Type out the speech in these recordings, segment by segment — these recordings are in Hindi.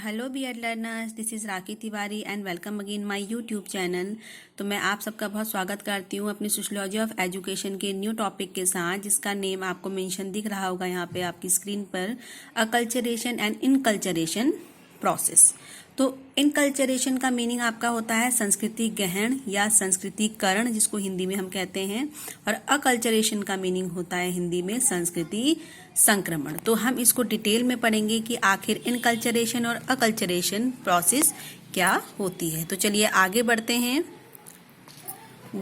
Hello dear learners, this is Rakhi Tiwari and welcome again my YouTube channel. तो मैं आप सबका बहुत स्वागत करती हूँ अपनी सोशियोलॉजी ऑफ एजुकेशन के न्यू टॉपिक के साथ, जिसका नेम आपको मेंशन दिख रहा होगा यहाँ पे आपकी स्क्रीन पर, अकल्चरेशन एंड इनकल्चरेशन प्रोसेस। तो इनकल्चरेशन का मीनिंग आपका होता है संस्कृति ग्रहण या संस्कृतिकरण, जिसको हिंदी में हम कहते हैं, और अकल्चरेशन का मीनिंग होता है हिंदी में संस्कृति संक्रमण। तो हम इसको डिटेल में पढ़ेंगे कि आखिर इनकल्चरेशन और अकल्चरेशन प्रोसेस क्या होती है। तो चलिए आगे बढ़ते हैं।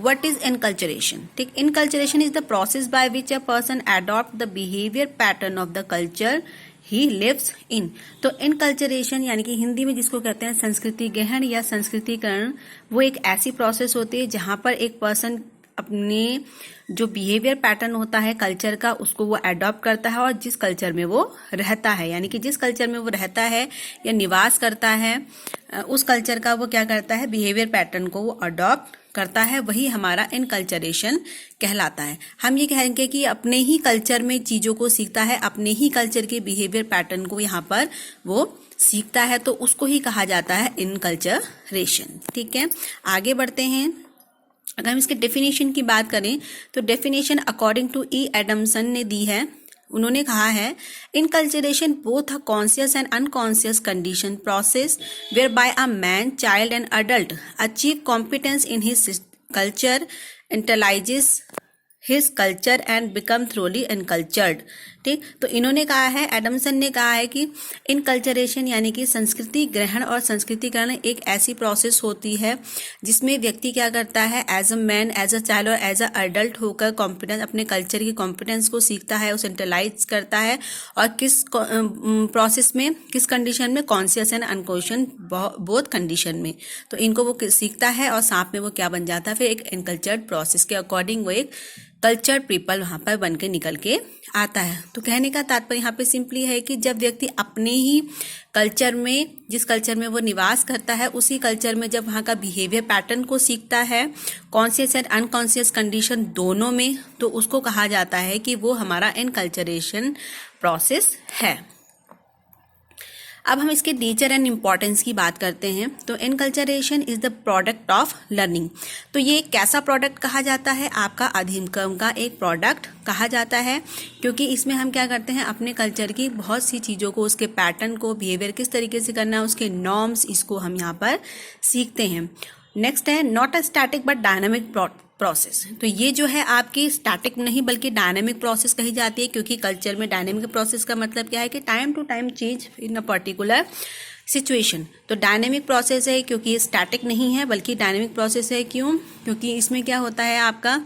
What is inculturation? ठीक, inculturation is the process by which a person adopt the behavior pattern of the culture he lives in। तो इनकल्चरेशन यानी कि हिंदी में जिसको कहते हैं संस्कृति ग्रहण या संस्कृतिकरण, वो एक ऐसी प्रोसेस होती है जहां पर एक पर्सन अपने जो बिहेवियर पैटर्न होता है कल्चर का, उसको वो अडॉप्ट करता है और जिस कल्चर में वो रहता है, यानी कि जिस कल्चर में वो रहता है या निवास करता है, उस कल्चर का वो क्या करता है, बिहेवियर पैटर्न को वो अडॉप्ट करता है, वही हमारा इनकल्चरेशन कहलाता है। हम ये कहेंगे कि अपने ही कल्चर में चीज़ों को सीखता है, अपने ही कल्चर के बिहेवियर पैटर्न को यहाँ पर वो सीखता है, तो उसको ही कहा जाता है इनकल्चरेशन। ठीक है, आगे बढ़ते हैं। अगर हम इसके डेफिनेशन की बात करें तो definition according to E Adamson ने दी है। उन्होंने कहा है, enculturation both a conscious and unconscious condition process whereby a man, child and adult achieve competence in his culture, internalizes his culture and become thoroughly enculturated. ठीक, तो इन्होंने कहा है, एडमसन ने कहा है कि इनकल्चरेशन यानी कि संस्कृति ग्रहण और संस्कृतिकरण एक ऐसी प्रोसेस होती है जिसमें व्यक्ति क्या करता है, as a man, as a child और एज अ अडल्ट होकर कॉम्पिटेंस, अपने कल्चर की कॉम्पिटेंस को सीखता है, उसे इंटरलाइज करता है, और किस प्रोसेस में, किस कंडीशन में, conscious and unconscious both condition में। तो इनको वो सीखता है और साथ में वो क्या बन जाता है, फिर एक इनकल्चर्ड प्रोसेस के अकॉर्डिंग वो एक कल्चर्ड पीपल वहां पर बन के निकल के आता है। तो कहने का तात्पर्य यहाँ पे सिंपली है कि जब व्यक्ति अपने ही कल्चर में, जिस कल्चर में वो निवास करता है, उसी कल्चर में जब वहाँ का बिहेवियर पैटर्न को सीखता है, कॉन्शियस एंड अनकॉन्शियस कंडीशन दोनों में, तो उसको कहा जाता है कि वो हमारा इनकल्चरेशन प्रोसेस है। अब हम इसके नेचर एंड इम्पॉर्टेंस की बात करते हैं। तो inculturation is the product of learning. तो ये एक कैसा प्रोडक्ट कहा जाता है, आपका अधिगम का एक प्रोडक्ट कहा जाता है, क्योंकि इसमें हम क्या करते हैं, अपने कल्चर की बहुत सी चीज़ों को, उसके पैटर्न को, बिहेवियर किस तरीके से करना है, उसके नॉर्म्स, इसको हम यहाँ पर सीखते हैं। नेक्स्ट है, not a static but dynamic process. तो ये जो है आपकी स्टैटिक नहीं बल्कि डायनेमिक प्रोसेस कही जाती है, क्योंकि कल्चर में डायनेमिक प्रोसेस का मतलब क्या है कि time to time change in a particular situation. तो डायनेमिक प्रोसेस है क्योंकि ये स्टैटिक नहीं है बल्कि डायनेमिक प्रोसेस है। क्यों? क्योंकि इसमें क्या होता है, आपका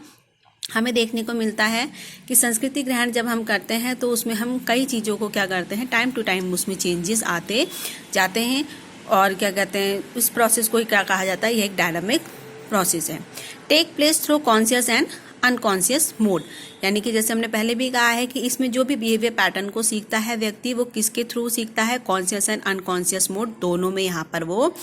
हमें देखने को मिलता है कि संस्कृति ग्रहण जब हम करते हैं तो उसमें हम कई चीज़ों को क्या करते हैं, टाइम टू टाइम उसमें चेंजेस आते जाते हैं, और क्या कहते हैं, उस प्रोसेस को ही क्या कहा जाता है, ये एक डायनामिक प्रोसेस है। Take place through conscious and unconscious mode, यानी कि जैसे हमने पहले भी कहा है कि इसमें जो भी बिहेवियर पैटर्न को सीखता है व्यक्ति, वो किसके थ्रू सीखता है, कॉन्शियस एंड अनकॉन्शियस मोड दोनों में यहाँ पर वो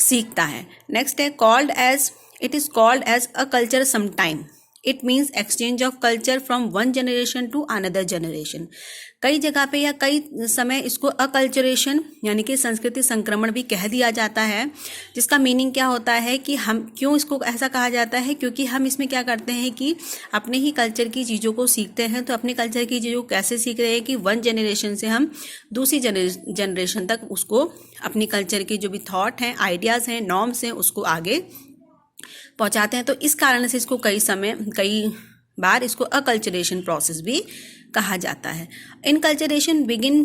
सीखता है। नेक्स्ट है, called as, it is called as a culture sometime, it means exchange of culture from one generation to another generation. कई जगह पे या कई समय इसको अकल्चरेशन यानी कि संस्कृति संक्रमण भी कह दिया जाता है, जिसका मीनिंग क्या होता है कि हम क्यों इसको ऐसा कहा जाता है, क्योंकि हम इसमें क्या करते हैं कि अपने ही कल्चर की चीज़ों को सीखते हैं। तो अपने कल्चर की चीज़ों को कैसे सीख रहे हैं कि वन जनरेशन से हम दूसरी जनरेशन तक उसको, अपनी कल्चर की जो भी थॉट हैं, आइडियाज़ हैं, नॉर्म्स हैं, उसको आगे पहुंचाते हैं। तो इस कारण से इसको कई बार इसको अकल्चरेशन प्रोसेस भी कहा जाता है। Inculturation begin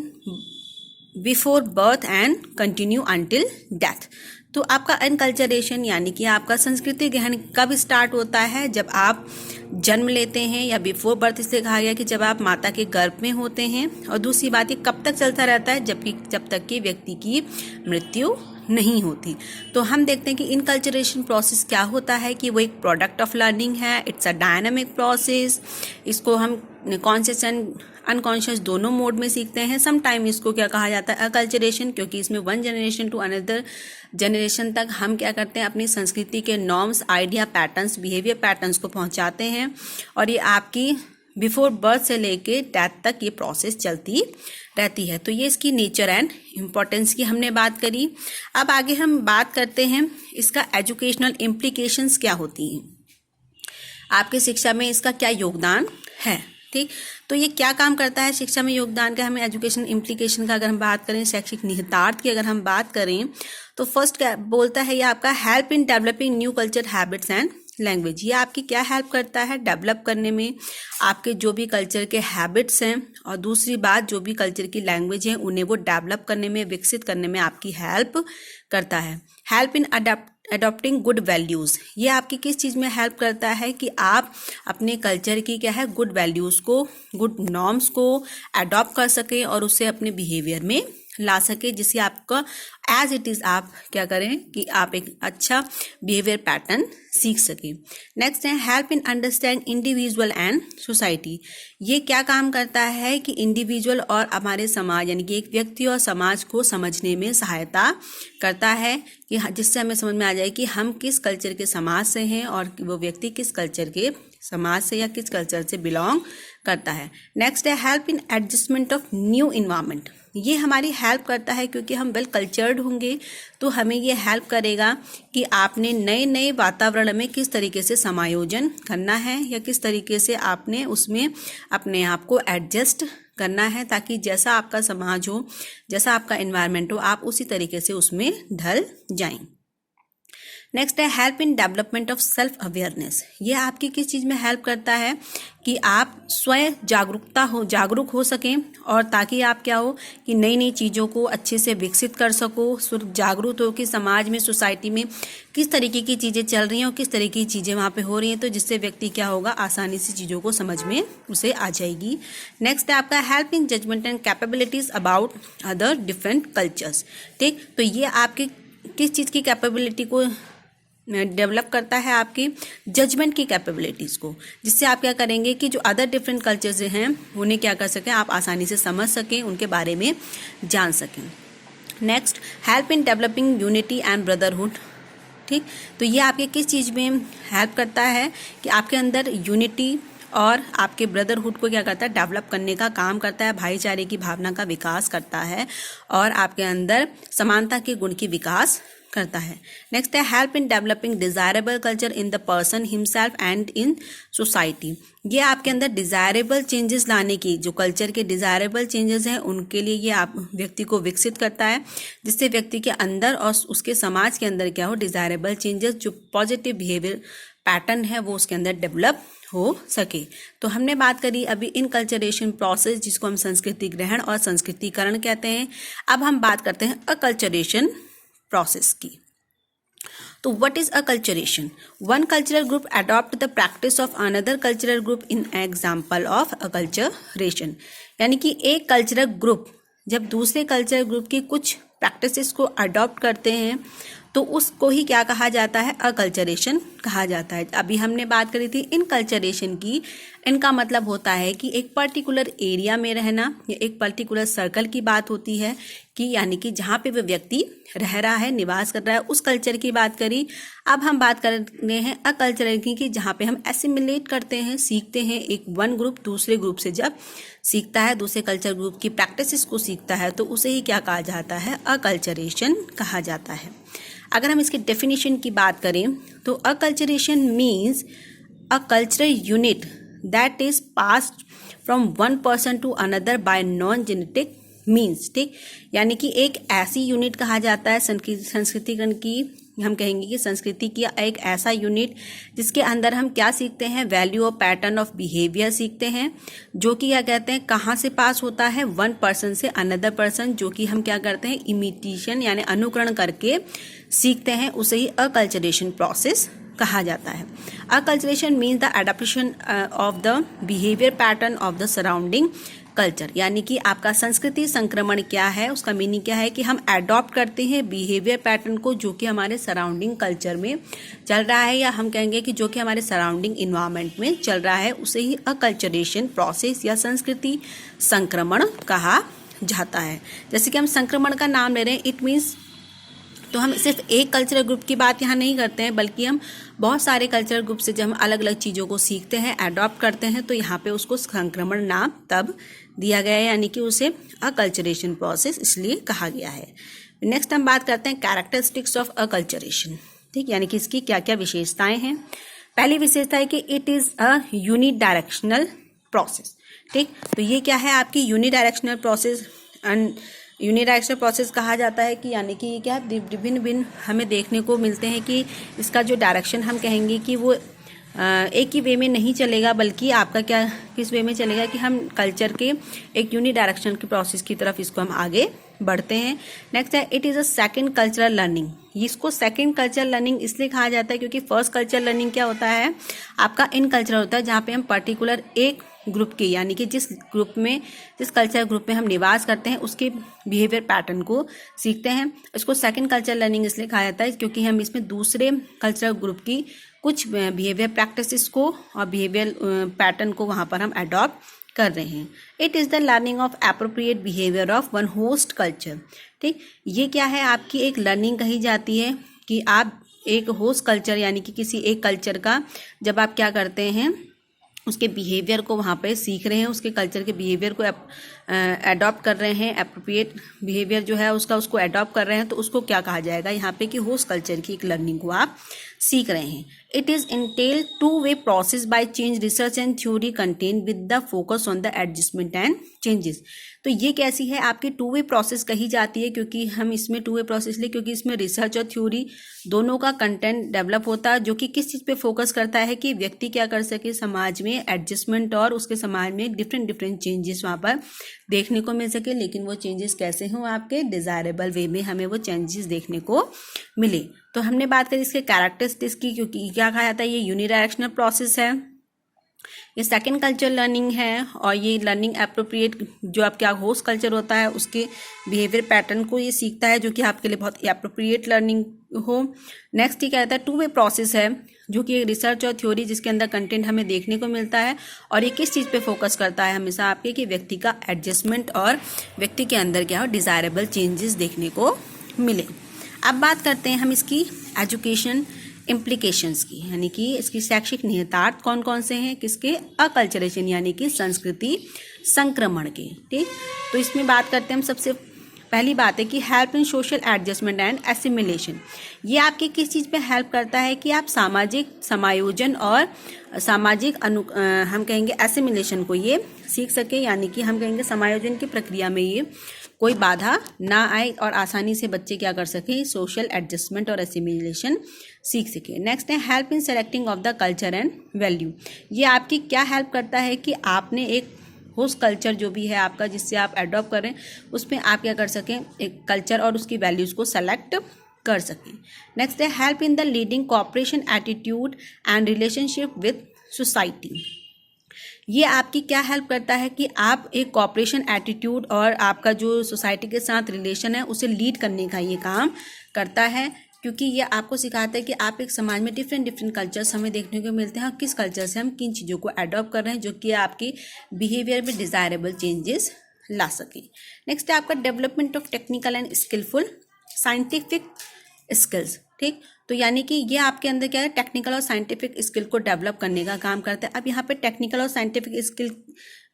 before birth and continue until death. तो आपका इनकल्चरेशन यानी कि आपका संस्कृति ग्रहण कब स्टार्ट होता है, जब आप जन्म लेते हैं, या बिफोर बर्थ इसलिए कहा गया कि जब आप माता के गर्भ में होते हैं, और दूसरी बात ये कब तक चलता रहता है, जब तक कि व्यक्ति की मृत्यु नहीं होती। तो हम देखते हैं कि इनकल्चरेशन प्रोसेस क्या होता है कि वो एक प्रोडक्ट ऑफ लर्निंग है, इट्स अ डायनामिक प्रोसेस। इसको हम कॉन्शियस एंड अनकॉन्शियस दोनों मोड में सीखते हैं। सम टाइम इसको क्या कहा जाता है, अकल्चरेशन, क्योंकि इसमें one generation to another generation तक हम क्या करते हैं, अपनी संस्कृति के norms, idea, patterns, behaviour patterns को पहुंचाते हैं, और ये आपकी बिफोर बर्थ से लेके डेथ तक ये प्रोसेस चलती रहती है। तो ये इसकी नेचर एंड इम्पोर्टेंस की हमने बात करी। अब आगे हम बात करते हैं इसका एजुकेशनल इम्प्लीकेशंस क्या होती हैं, आपकी शिक्षा में इसका क्या योगदान है। ठीक, तो ये क्या काम करता है शिक्षा में योगदान का। हमें एजुकेशन इम्प्लीकेशन का अगर हम बात करें, शैक्षिक निहितार्थ की अगर हम बात करें, तो फर्स्ट क्या बोलता है, ये आपका help in developing new culture habits and language. ये आपकी क्या हेल्प करता है, डेवलप करने में आपके जो भी कल्चर के हैबिट्स हैं, और दूसरी बात जो भी कल्चर की लैंग्वेज है उन्हें वो डेवलप करने में, विकसित करने में आपकी हेल्प करता है। Help in adopting good values, ये आपकी किस चीज़ में हेल्प करता है कि आप अपने कल्चर की क्या है, गुड वैल्यूज़ को, गुड नॉर्म्स को अडॉप्ट कर सकें और उसे अपने बिहेवियर में ला सके, जिससे आपका एज इट इज़ आप क्या करें कि आप एक अच्छा बिहेवियर पैटर्न सीख सकें। नेक्स्ट है help in understand individual and society. ये क्या काम करता है कि इंडिविजुअल और हमारे समाज यानी कि एक व्यक्ति और समाज को समझने में सहायता करता है, कि जिससे हमें समझ में आ जाए कि हम किस कल्चर के समाज से हैं और वो व्यक्ति किस कल्चर के समाज से या किस कल्चर से बिलोंग करता है। नेक्स्ट है help in adjustment of new environment. ये हमारी हेल्प करता है क्योंकि हम वेल कल्चर्ड होंगे तो हमें ये हेल्प करेगा कि आपने नए नए वातावरण में किस तरीके से समायोजन करना है या किस तरीके से आपने उसमें अपने आप को एडजस्ट करना है, ताकि जैसा आपका समाज हो, जैसा आपका एनवायरनमेंट हो, आप उसी तरीके से उसमें ढल जाएं। नेक्स्ट है help in development of self awareness. ये आपकी किस चीज़ में हेल्प करता है कि आप स्वयं जागरूक हो सकें, और ताकि आप क्या हो कि नई नई चीज़ों को अच्छे से विकसित कर सको, जागरूक हो कि समाज में, सोसाइटी में किस तरीके की चीज़ें चल रही हैं और किस तरीके की चीज़ें वहाँ पे हो रही हैं, तो जिससे व्यक्ति क्या होगा, आसानी से चीज़ों को समझ में उसे आ जाएगी। नेक्स्ट है आपका help in judgement and capabilities about other different cultures. ठीक, तो ये आपकी किस चीज़ की कैपेबिलिटी को डेवलप करता है, आपकी जजमेंट की कैपेबिलिटीज़ को, जिससे आप क्या करेंगे कि जो अदर डिफरेंट कल्चर्स हैं उन्हें क्या कर सकें, आप आसानी से समझ सकें, उनके बारे में जान सकें। Next help in developing unity and brotherhood. ठीक, तो ये आपके किस चीज़ में हेल्प करता है कि आपके अंदर यूनिटी और आपके ब्रदरहुड को क्या करता है, डेवलप करने का काम करता है, भाईचारे की भावना का विकास करता है और आपके अंदर समानता के गुण की विकास करता है। नेक्स्ट है help in developing desirable culture in the person himself and in society. ये आपके अंदर डिजायरेबल चेंजेस लाने की, जो कल्चर के डिजायरेबल चेंजेस हैं उनके लिए ये आप व्यक्ति को विकसित करता है, जिससे व्यक्ति के अंदर और उसके समाज के अंदर क्या हो, डिजायरेबल चेंजेस, जो पॉजिटिव बिहेवियर पैटर्न है वो उसके अंदर डेवलप हो सके। तो हमने बात करी अभी इनकल्चरेशन प्रोसेस, जिसको हम संस्कृति ग्रहण और संस्कृतिकरण कहते हैं। अब हम बात करते हैं अकल्चरेशन प्रोसेस की। तो what is acculturation? One cultural group adopt the practice of another cultural group in example of acculturation. यानी कि एक कल्चरल ग्रुप जब दूसरे कल्चरल ग्रुप की कुछ प्रैक्टिसेस को अडॉप्ट करते हैं तो उसको ही क्या कहा जाता है, अकल्चरेशन कहा जाता है। अभी हमने बात करी थी इनकल्चरेशन की। इनका मतलब होता है कि एक पर्टिकुलर एरिया में रहना या एक पर्टिकुलर सर्कल की बात होती है, कि यानी कि जहाँ पे वो व्यक्ति रह रहा है, निवास कर रहा है, उस कल्चर की बात करी। अब हम बात कर रहे हैं अकल्चरल की, जहाँ पे हम एसिमिलेट करते हैं, सीखते हैं। एक वन ग्रुप दूसरे ग्रुप से जब सीखता है, दूसरे कल्चर ग्रुप की प्रैक्टिसेस को सीखता है, तो उसे ही क्या कहा जाता है, अकल्चरेशन कहा जाता है। अगर हम इसकी डेफिनेशन की बात करें तो acculturation means a cultural unit that is passed from one person to another by non genetic means. ठीक, यानी कि एक ऐसी यूनिट कहा जाता है संस्कृतिकरण की, हम कहेंगे कि संस्कृति की एक ऐसा यूनिट जिसके अंदर हम क्या सीखते हैं, वैल्यू और पैटर्न ऑफ बिहेवियर सीखते हैं, जो कि क्या कहते हैं, कहाँ से पास होता है, वन पर्सन से अनदर पर्सन, जो कि हम क्या करते हैं, इमिटेशन यानी अनुकरण करके सीखते हैं, उसे ही अकल्चरेशन प्रोसेस कहा जाता है। Acculturation means the adaptation of the behaviour pattern of the surrounding culture. यानी कि आपका संस्कृति संक्रमण क्या है, उसका मीनिंग क्या है कि हम अडॉप्ट करते हैं बिहेवियर पैटर्न को जो कि हमारे सराउंडिंग कल्चर में चल रहा है, या हम कहेंगे कि जो कि हमारे सराउंडिंग इन्वायरमेंट में चल रहा है, उसे ही अकल्चरेशन प्रोसेस या संस्कृति संक्रमण कहा जाता है। जैसे कि हम संक्रमण का नाम ले रहे हैं, इट मीन्स तो हम सिर्फ एक कल्चरल ग्रुप की बात यहाँ नहीं करते हैं, बल्कि हम बहुत सारे कल्चरल ग्रुप से जब हम अलग अलग चीज़ों को सीखते हैं, अडॉप्ट करते हैं, तो यहाँ पे उसको संक्रमण नाम तब दिया गया है, यानी कि उसे अकल्चरेशन प्रोसेस इसलिए कहा गया है। नेक्स्ट हम बात करते हैं कैरेक्टरिस्टिक्स ऑफ अकल्चरेशन। ठीक, यानी कि इसकी क्या क्या विशेषताएं हैं। पहली विशेषता है कि it is a unidirectional process. ठीक, तो ये क्या है आपकी यूनिडायरेक्शनल प्रोसेस। यूनिडायरेक्शनल प्रोसेस कहा जाता है कि यानी कि ये क्या विभिन्न भिन्न हमें देखने को मिलते हैं कि इसका जो डायरेक्शन हम कहेंगे कि वो एक ही वे में नहीं चलेगा, बल्कि आपका क्या किस वे में चलेगा कि हम कल्चर के एक यूनिडायरेक्शनल की प्रोसेस की तरफ इसको हम आगे बढ़ते हैं। नेक्स्ट है it is a second cultural learning. इसको सेकंड कल्चरल लर्निंग इसलिए कहा जाता है क्योंकि फर्स्ट कल्चरल लर्निंग क्या होता है आपका इन कल्चरल होता है, जहाँ पे हम पर्टिकुलर एक ग्रुप के यानी कि जिस कल्चर ग्रुप में हम निवास करते हैं उसके बिहेवियर पैटर्न को सीखते हैं। इसको सेकंड कल्चरल लर्निंग इसलिए कहा जाता है क्योंकि हम इसमें दूसरे कल्चरल ग्रुप की कुछ बिहेवियर प्रैक्टिसेस को और बिहेवियर पैटर्न को वहाँ पर हम अडॉप्ट कर रहे हैं। It is the learning of appropriate behaviour of one host culture. ठीक, ये क्या है आपकी एक लर्निंग कही जाती है कि आप एक होस्ट कल्चर यानी कि किसी एक कल्चर का जब आप क्या करते हैं उसके बिहेवियर को वहाँ पे सीख रहे हैं, उसके कल्चर के बिहेवियर को अडॉप्ट कर रहे हैं, एप्रोप्रिएट बिहेवियर जो है उसको अडॉप्ट कर रहे हैं, तो उसको क्या कहा जाएगा यहाँ पे कि होस्ट कल्चर की एक लर्निंग को आप सीख रहे हैं। It is Intel two way process by change research and theory contain with the focus on the adjustment and changes. तो ये कैसी है आपकी टू वे प्रोसेस कही जाती है, क्योंकि हम इसमें टू वे प्रोसेस लिए क्योंकि इसमें रिसर्च और थ्योरी दोनों का कंटेंट डेवलप होता है, जो कि किस चीज़ पे फोकस करता है कि व्यक्ति क्या कर सके समाज में एडजस्टमेंट और उसके समाज में डिफरेंट चेंजेस वहाँ पर देखने को मिल सके, लेकिन वो चेंजेस कैसे हों आपके डिज़ायरेबल वे में हमें वो चेंजेस देखने को मिले। तो हमने बात करी इसके कैरेक्टरिस्टिक्स की, क्योंकि क्या कहा जाता है ये यूनिडायरेक्शनल प्रोसेस है, ये सेकंड कल्चर लर्निंग है, और ये लर्निंग एप्रोप्रिएट जो आपके होस्ट कल्चर होता है उसके बिहेवियर पैटर्न को ये सीखता है, जो कि आपके लिए बहुत एप्रोप्रिएट लर्निंग हो। नेक्स्ट ये क्या रहता है टू वे प्रोसेस है, जो कि रिसर्च और थ्योरी जिसके अंदर कंटेंट हमें देखने को मिलता है, और ये किस चीज़ पे फोकस करता है हमेशा आपके कि व्यक्ति का एडजस्टमेंट और व्यक्ति के अंदर क्या हो डिज़ायरेबल चेंजेस देखने को मिले। अब बात करते हैं हम इसकी एजुकेशन इम्प्लीकेशंस की, यानी कि इसकी शैक्षिक निहितार्थ कौन कौन से हैं किसके अकल्चरेशन यानी कि संस्कृति संक्रमण के। ठीक, तो इसमें बात करते हैं हम सबसे पहली बात है कि help in social adjustment and assimilation. ये आपकी किस चीज़ पे हेल्प करता है कि आप सामाजिक समायोजन और सामाजिक हम कहेंगे एसिमिलेशन को ये सीख सके, यानी कि हम कहेंगे समायोजन की प्रक्रिया में ये कोई बाधा ना आए और आसानी से बच्चे क्या कर सके सोशल एडजस्टमेंट और एसिमिलेशन सीख सके। नेक्स्ट है help in selecting of the culture and value. ये आपकी क्या हेल्प करता है कि आपने एक होस्ट कल्चर जो भी है आपका जिससे आप अडॉप्ट करें उसमें आप क्या कर सकें एक कल्चर और उसकी वैल्यूज़ को सेलेक्ट कर सकें। नेक्स्ट है help in the leading cooperation attitude and relationship with society. ये आपकी क्या हेल्प करता है कि आप एक कोऑपरेशन एटीट्यूड और आपका जो सोसाइटी के साथ रिलेशन है उसे लीड करने का ये काम करता है, क्योंकि ये आपको सिखाता है कि आप एक समाज में डिफरेंट कल्चर्स हमें देखने को मिलते हैं और किस कल्चर से हम किन चीज़ों को अडॉप्ट कर रहे हैं जो कि आपकी बिहेवियर में डिज़ायरेबल चेंजेस ला सके। नेक्स्ट है आपका development of technical and skilful scientific skills. ठीक, तो यानी कि ये आपके अंदर क्या है टेक्निकल और साइंटिफिक स्किल को डेवलप करने का काम करता है। अब यहाँ पे टेक्निकल और साइंटिफिक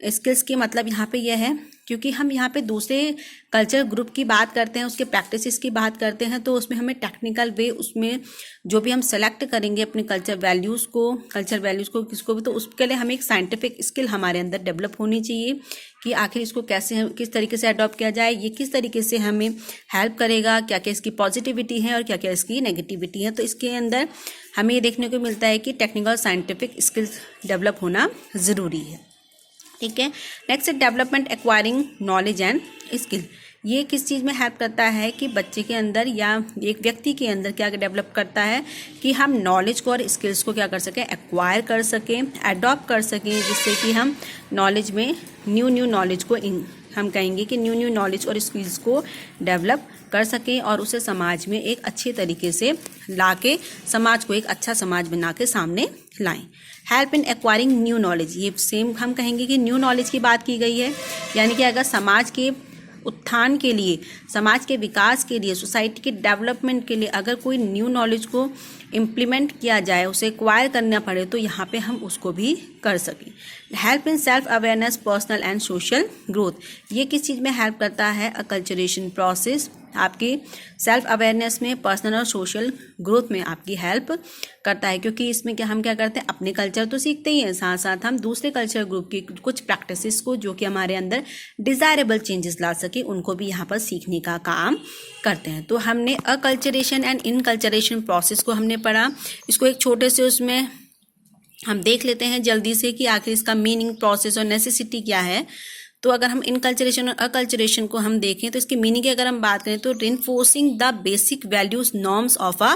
स्किल्स की मतलब यहाँ पे यह है क्योंकि हम यहाँ पे दूसरे कल्चर ग्रुप की बात करते हैं उसके प्रैक्टिसेस की बात करते हैं, तो उसमें हमें टेक्निकल वे उसमें जो भी हम सेलेक्ट करेंगे अपने कल्चर वैल्यूज़ को किसको भी, तो उसके लिए हमें एक साइंटिफिक स्किल हमारे अंदर डेवलप होनी चाहिए कि आखिर इसको कैसे किस तरीके से अडॉप्ट किया जाए, ये किस तरीके से हमें हेल्प करेगा, क्या क्या इसकी पॉजिटिविटी है और क्या क्या इसकी नेगेटिविटी है। तो इसके अंदर हमें ये देखने को मिलता है कि टेक्निकल साइंटिफिक स्किल्स डेवलप होना ज़रूरी है। ठीक है, next development acquiring knowledge and skill. ये किस चीज़ में हेल्प करता है कि बच्चे के अंदर या एक व्यक्ति के अंदर क्या डेवलप करता है कि हम नॉलेज को और स्किल्स को क्या कर सकें एक्वायर कर सकें, अडॉप्ट कर सकें, जिससे कि हम नॉलेज में न्यू नॉलेज को हम कहेंगे कि न्यू नॉलेज और स्किल्स को डेवलप कर सकें और उसे समाज में एक अच्छे तरीके से ला के समाज को एक अच्छा समाज बना के सामने लाएं। Help in acquiring new knowledge, ये सेम हम कहेंगे कि न्यू नॉलेज की बात की गई है, यानी कि अगर समाज के उत्थान के लिए, समाज के विकास के लिए, सोसाइटी के डेवलपमेंट के लिए अगर कोई न्यू नॉलेज को इम्प्लीमेंट किया जाए, उसे एक्वायर करना पड़े, तो यहाँ पे हम उसको भी कर सकें। Help in self awareness, personal and social growth, ये किस चीज़ में हेल्प करता है? अकल्चरेशन प्रोसेस आपकी सेल्फ अवेयरनेस में, पर्सनल और सोशल ग्रोथ में आपकी हेल्प करता है, क्योंकि इसमें क्या हम क्या करते हैं, अपने कल्चर तो सीखते ही हैं, साथ साथ हम दूसरे कल्चर ग्रुप की कुछ प्रैक्टिसेस को जो कि हमारे अंदर डिज़ायरेबल चेंजेस ला सके, उनको भी यहाँ पर सीखने का काम करते हैं। तो हमने अकल्चरेशन एंड इनकल्चरेशन प्रोसेस को हमने पढ़ा। इसको एक छोटे से उसमें हम देख लेते हैं जल्दी से कि आखिर इसका मीनिंग, प्रोसेस और नेसेसिटी क्या है। तो अगर हम इनकल्चरेशन और अकल्चरेशन को हम देखें तो इसकी मीनिंग की अगर हम बात करें तो reinforcing the basic values norms of a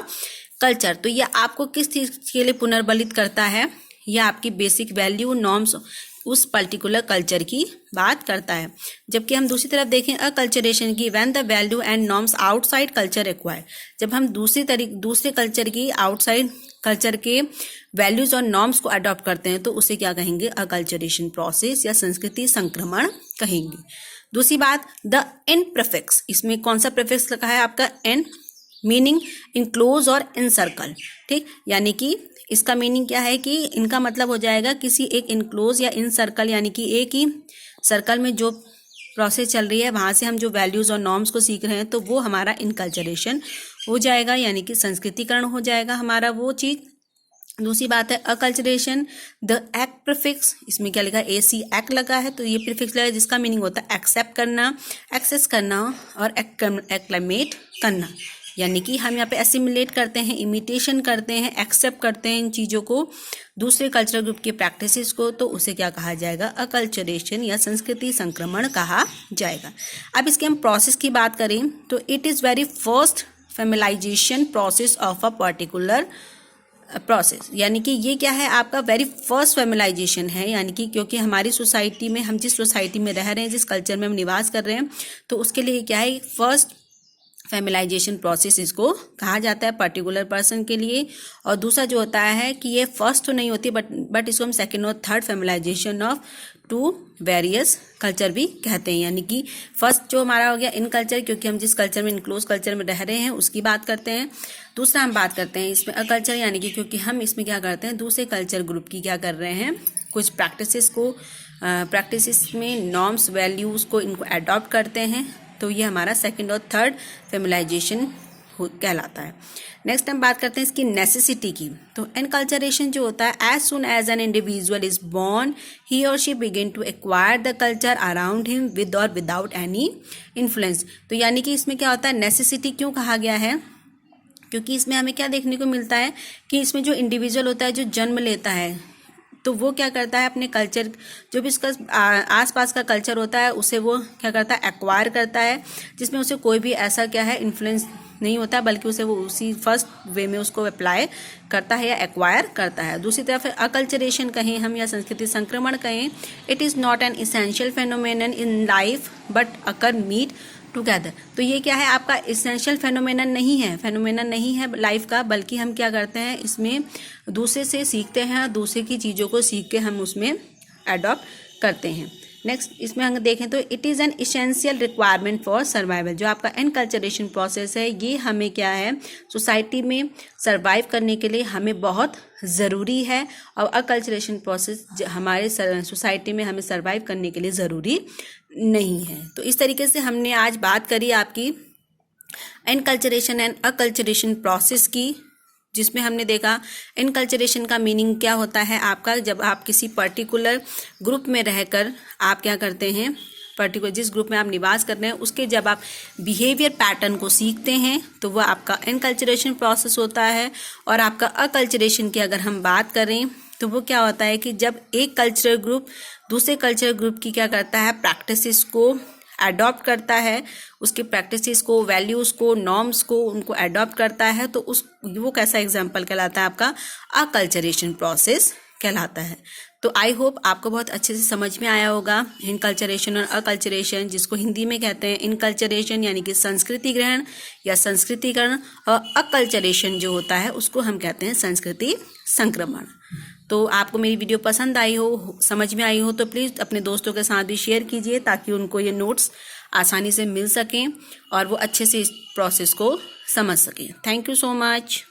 culture, तो यह आपको किस चीज़ के लिए पुनर्बलित करता है? यह आपकी बेसिक वैल्यू नॉर्म्स उस पर्टिकुलर कल्चर की बात करता है। जबकि हम दूसरी तरफ देखें अकल्चरेशन की, when the value and norms outside culture acquire, जब हम दूसरे कल्चर की आउटसाइड कल्चर के वैल्यूज और नॉर्म्स को अडॉप्ट करते हैं तो उसे क्या कहेंगे? अकल्चरेशन प्रोसेस या संस्कृति संक्रमण कहेंगे। दूसरी बात, द एन प्रीफिक्स, इसमें कौन सा प्रीफिक्स लगा है आपका? एन, मीनिंग इनक्लोज और इनसर्कल, ठीक, यानी कि इसका मीनिंग क्या है कि इनका मतलब हो जाएगा किसी एक इनक्लोज या इन सर्कल, यानी कि एक ही सर्कल में जो प्रोसेस चल रही है वहाँ से हम जो वैल्यूज़ और नॉर्म्स को सीख रहे हैं तो वो हमारा इनकल्चरेशन हो जाएगा, यानी कि संस्कृतिकरण हो जाएगा हमारा वो चीज़। दूसरी बात है अकल्चरेशन, द एक्ट प्रीफिक्स, इसमें क्या लिखा है? AC एक्ट लगा है, तो ये प्रीफिक्स लगा है जिसका मीनिंग होता है एक्सेप्ट करना, एक्सेस करना और एक्लेमेट करना, यानी कि हम यहाँ पे एसिमिलेट करते हैं, इमिटेशन करते हैं, एक्सेप्ट करते हैं इन चीज़ों को, दूसरे कल्चरल ग्रुप की प्रैक्टिसेस को, तो उसे क्या कहा जाएगा? अकल्चरेशन या संस्कृति संक्रमण कहा जाएगा। अब इसके हम प्रोसेस की बात करें तो it is very first familiarization process of a particular process, यानी कि ये क्या है? आपका वेरी फर्स्ट फेमिलाइजेशन है, यानी कि क्योंकि हमारी सोसाइटी में, हम जिस सोसाइटी में रह रहे हैं, जिस कल्चर में हम निवास कर रहे हैं, तो उसके लिए क्या है? फर्स्ट फेमिलाइजेशन प्रोसेस इसको कहा जाता है पर्टिकुलर पर्सन के लिए। और दूसरा जो होता है कि ये फर्स्ट तो नहीं होती बट इसको हम सेकेंड और third familiarization of to various culture भी कहते हैं, यानी कि फर्स्ट जो हमारा हो गया इन कल्चर, क्योंकि हम जिस कल्चर में इनक्लोज कल्चर में रह रहे हैं उसकी बात करते हैं। दूसरा हम बात करते हैं इसमें अकल्चर, यानी कि क्योंकि हम इसमें क्या करते हैं? दूसरे कल्चर ग्रुप की क्या कर रहे हैं? कुछ प्रैक्टिसेस में नॉर्म्स वैल्यूज़ को इनको अडॉप्ट करते हैं, तो ये हमारा सेकंड और थर्ड फेमिलाइजेशन कहलाता है। नेक्स्ट हम बात करते हैं इसकी नेसेसिटी की। तो एनकल्चरेशन जो होता है, as soon as an individual is born he or she begin to acquire the culture around him with or without any influence. तो यानी कि इसमें क्या होता है? नेसेसिटी क्यों कहा गया है? क्योंकि इसमें हमें क्या देखने को मिलता है कि इसमें जो इंडिविजुअल होता है, जो जन्म लेता है, तो वो क्या करता है? अपने कल्चर, जो भी उसका आसपास का कल्चर होता है, उसे वो क्या करता है? एक्वायर करता है, जिसमें उसे कोई भी ऐसा क्या है? इन्फ्लुएंस नहीं होता, बल्कि उसे वो उसी फर्स्ट वे में उसको अप्लाई करता है या एक्वायर करता है। दूसरी तरफ अकल्चरेशन कहें हम या संस्कृति संक्रमण कहें, it is not an essential phenomenon in life but occur meet together. तो ये क्या है? आपका इसेंशियल फेनोमेनन नहीं है लाइफ का, बल्कि हम क्या करते हैं? इसमें दूसरे से सीखते हैं, दूसरे की चीज़ों को सीख के हम उसमें अडॉप्ट करते हैं। नेक्स्ट इसमें हम देखें तो it is an essential requirement for survival. जो आपका एनकल्चरेशन प्रोसेस है, ये हमें क्या है? सोसाइटी में सर्वाइव करने के लिए हमें बहुत ज़रूरी है, और अकल्चरेशन प्रोसेस हमारे सोसाइटी में हमें सर्वाइव करने के लिए ज़रूरी नहीं है। तो इस तरीके से हमने आज बात करी आपकी एनकल्चरेशन एंड अकल्चरेशन प्रोसेस की, जिसमें हमने देखा इनकल्चरेशन का मीनिंग क्या होता है आपका, जब आप किसी पर्टिकुलर ग्रुप में रहकर आप क्या करते हैं? पर्टिकुलर जिस ग्रुप में आप निवास कर रहे हैं उसके जब आप बिहेवियर पैटर्न को सीखते हैं तो वह आपका इनकल्चरेशन प्रोसेस होता है। और आपका अकल्चरेशन की अगर हम बात करें तो वो क्या होता है कि जब एक कल्चरल ग्रुप दूसरे कल्चरल ग्रुप की क्या करता है? प्रैक्टिसेस को अडॉप्ट करता है, उसके प्रैक्टिसेस को, वैल्यूज़ को, नॉर्म्स को उनको अडॉप्ट करता है, तो वो कैसा एग्जाम्पल कहलाता है? आपका अकल्चरेशन प्रोसेस कहलाता है। तो आई होप आपको बहुत अच्छे से समझ में आया होगा इनकल्चरेशन और अकल्चरेशन, जिसको हिंदी में कहते हैं इनकल्चरेशन यानी कि संस्कृति ग्रहण या संस्कृतिकरण, और अकल्चरेशन जो होता है उसको हम कहते हैं संस्कृति संक्रमण। तो आपको मेरी वीडियो पसंद आई हो, समझ में आई हो, तो प्लीज़ अपने दोस्तों के साथ भी शेयर कीजिए ताकि उनको ये नोट्स आसानी से मिल सकें और वो अच्छे से इस प्रोसेस को समझ सकें। Thank you so much.